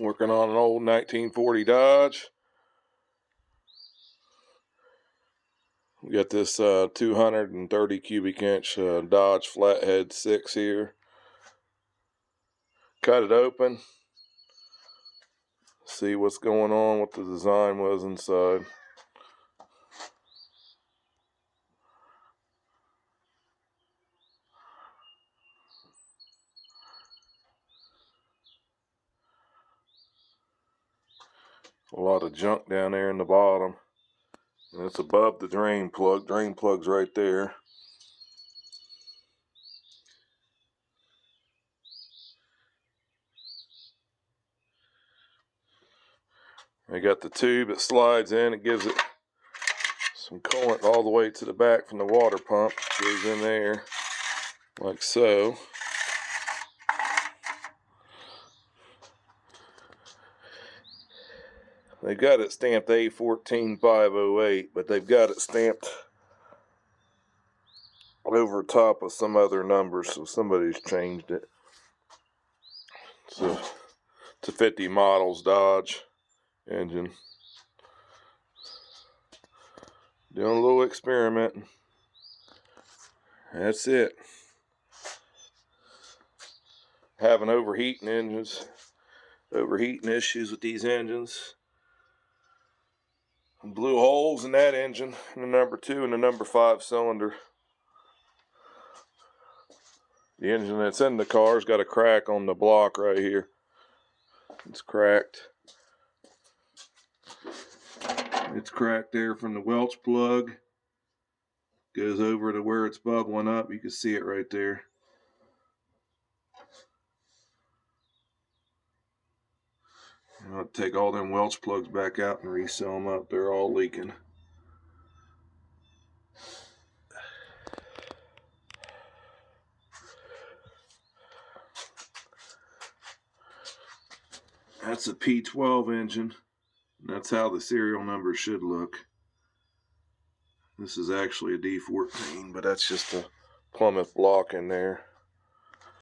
Working on an old 1940 Dodge. We got this 230 cubic inch Dodge Flathead 6 here. Cut it open. See what's going on, what the design was inside. A lot of junk down there in the bottom. And it's above the drain plug. Drain plug's right there. They got the tube that slides in. It gives it some coolant all the way to the back from the water pump. Goes in there like so. They've got it stamped A14508, but they've got it stamped over top of some other numbers, so somebody's changed it. So it's a 50 models Dodge engine. Doing a little experimenting. That's it. Having overheating issues with these engines. Blew holes in that engine, in the number 2 and the number 5 cylinder. The engine that's in the car's got a crack on the block right here. It's cracked. It's cracked there from the Welch plug. Goes over to where it's bubbling up. You can see it right there. I'll take all them Welch plugs back out and reseal them up. They're all leaking. That's a P12 engine. That's how the serial number should look. This is actually a D14, but that's just a Plymouth block in there.